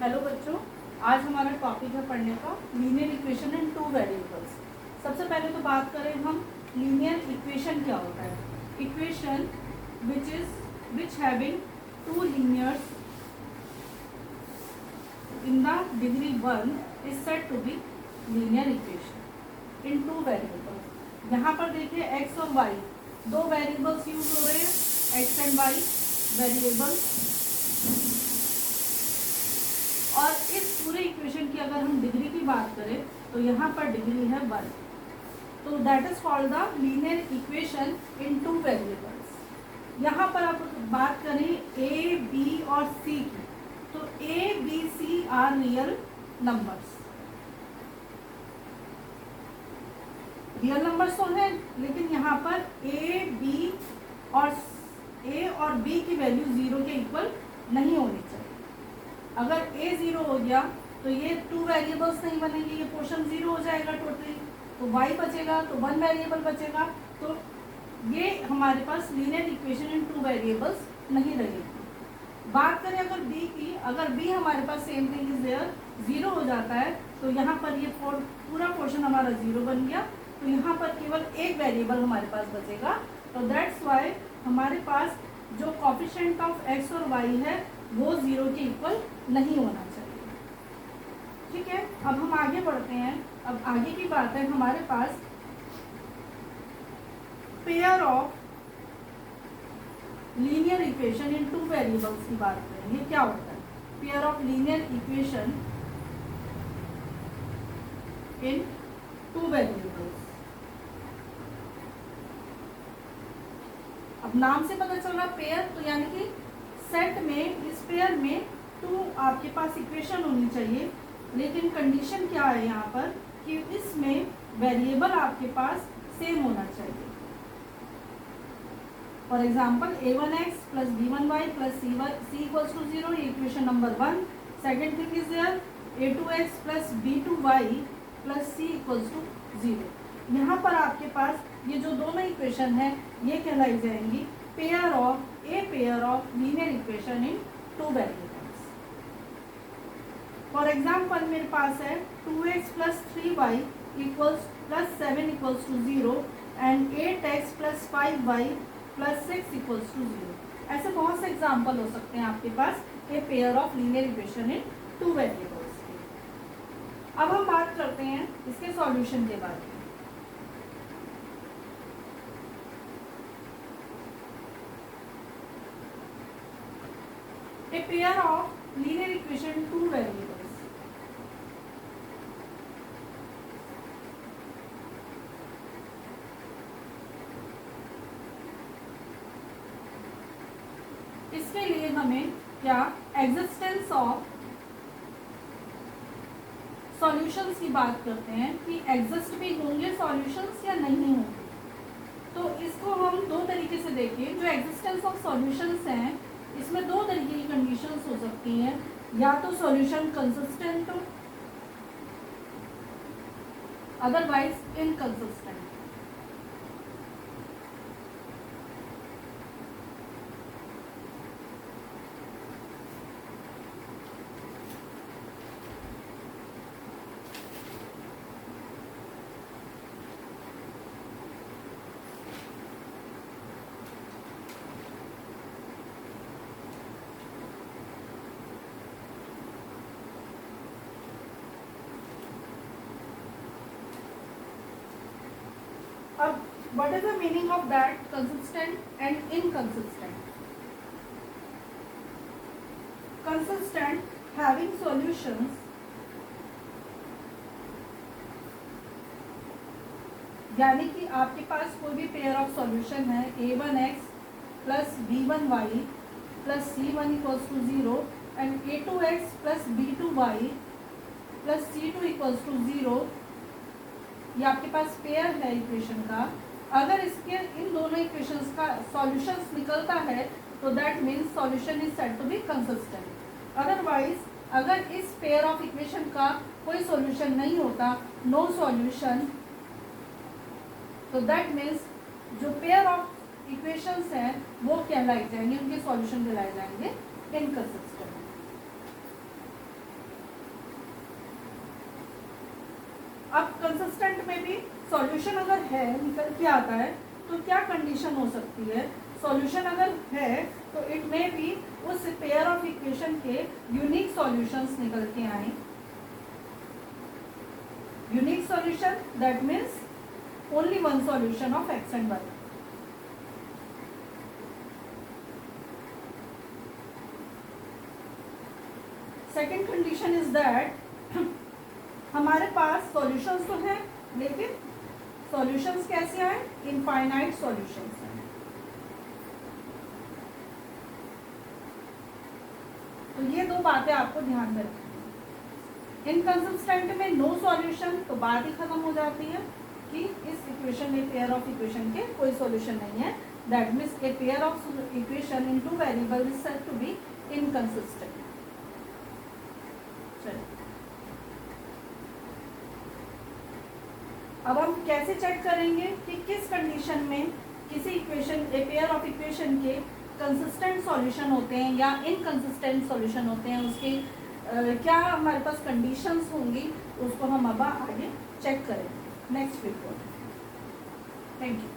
Hello बच्चों, आज हमारा टॉपिक है पढ़ने का linear equation in two variables. सबसे पहले तो बात करें हम लीनियर इक्वेशन क्या होता है। Equation which having two linears in the degree 1 is said to be linear equation in two variables. यहाँ पर देखिए एक्स और वाई दो वेरिएबल्स यूज हो रहे हैं, एक्स एंड वाई वेरिएबल्स। और इस पूरे इक्वेशन की अगर हम डिग्री की बात करें तो यहाँ पर डिग्री है 1, तो that is called the linear equation in two variables. यहाँ पर आप बात करें ए बी और सी की, तो A B C are real numbers. Real numbers तो हैं, लेकिन यहाँ पर ए और बी की वैल्यू 0 के इक्वल नहीं होनी चाहिए। अगर a 0 हो गया तो ये टू वेरिएबल्स नहीं बनेंगे, ये पोर्शन 0 हो जाएगा टोटली, तो y बचेगा तो 1 वेरिएबल बचेगा। तो ये हमारे पास linear equation in two variables नहीं रहेगी। बात करें अगर b की, अगर b हमारे पास सेम थिंग इज देयर 0 हो जाता है तो यहाँ पर ये पूरा पोर्शन हमारा 0 बन गया, तो यहाँ पर केवल एक वेरिएबल हमारे पास बचेगा। तो दैट्स वाई हमारे पास जो कोफिशिएंट ऑफ x और y है वो 0 के इक्वल नहीं होना चाहिए। ठीक है, अब हम आगे बढ़ते हैं। अब आगे की बात है, हमारे पास pair of linear equation in two variables की बात करें। ये क्या होता है? Pair of linear equation in two variables. अब नाम से पता चल रहा पेयर, तो यानी कि सेट में, इस पेयर में टू आपके पास इक्वेशन होनी चाहिए, लेकिन कंडीशन क्या है यहाँ पर कि इसमें वेरिएबल आपके पास सेम होना चाहिए। For example a1x plus b1y plus c equals to 0, ये equation number 1। Second thing is there a2x plus b2y plus c equals to 0। यहाँ पर आपके पास ये जो दोनों इक्वेशन है ये कहलाई जाएंगी pair of linear equation in two variables. For example मेरे पास है 2x plus 3y equals plus 7 equals to 0 and 8x plus 5y plus 6 equals to 0। ऐसे बहुत से एग्जाम्पल हो सकते हैं आपके पास ये pair of linear equation in two variables के। अब हम बात करते हैं इसके सॉल्यूशन के बारे में। A pair of linear equation two variables. इसके लिए हमें क्या एग्जिस्टेंस ऑफ सॉल्यूशंस की बात करते हैं कि एग्जिस्ट भी होंगे सॉल्यूशंस या नहीं होंगे। तो इसको हम दो तरीके से देखें। जो एग्जिस्टेंस ऑफ सॉल्यूशंस हैं इसमें दो तरीके की कंडीशंस हो सकती हैं, या तो सॉल्यूशन कंसिस्टेंट हो, अदरवाइज इनकंसिस्टेंट। अब what is the meaning of that consistent and inconsistent? Consistent having solutions यानी कि आपके पास कोई भी पेयर ऑफ सॉल्यूशन है a1x plus b1y plus c1 equals to 0 and a2x plus b2y plus c2 equals to 0। ये आपके पास pair है equation का। अगर इसके इन दोनों इक्वेशंस का सॉल्यूशंस निकलता है तो that means solution is said to be consistent. Otherwise अगर इस पेयर ऑफ इक्वेशन का कोई सॉल्यूशन नहीं होता, नो सॉल्यूशन, तो दैट मीन्स जो पेयर ऑफ इक्वेशंस हैं वो कहलाई जाएंगे, उनके सॉल्यूशन कहलाए जाएंगे इनकंसिस्टेंट। सॉल्यूशन अगर है निकल के आता है तो क्या कंडीशन हो सकती है? सॉल्यूशन अगर है तो इट में भी उस पेयर ऑफ इक्वेशन के यूनिक सॉल्यूशंस निकल के आए. Unique solution that means only one solution of X and Y. Second condition is that हमारे पास सॉल्यूशंस तो हैं लेकिन सॉल्यूशंस कैसे आए? इनफाइनाइट सॉल्यूशंस हैं. तो ये दो बातें आपको ध्यान में रखनी है. इनकंसिस्टेंट में नो सॉल्यूशन तो बात ही खत्म हो जाती है कि इस इक्वेशन में पेयर ऑफ इक्वेशन के कोई सॉल्यूशन नहीं है. That means a pair of equation in two variable is said to be inconsistent. अब हम कैसे चेक करेंगे कि किस कंडीशन में किसी equation A pair of equation के कंसिस्टेंट सॉल्यूशन होते हैं या इनकंसिस्टेंट सॉल्यूशन होते हैं, उसके क्या हमारे पास कंडीशंस होंगी, उसको हम अब आगे चेक करेंगे नेक्स्ट वीडियो. Thank you.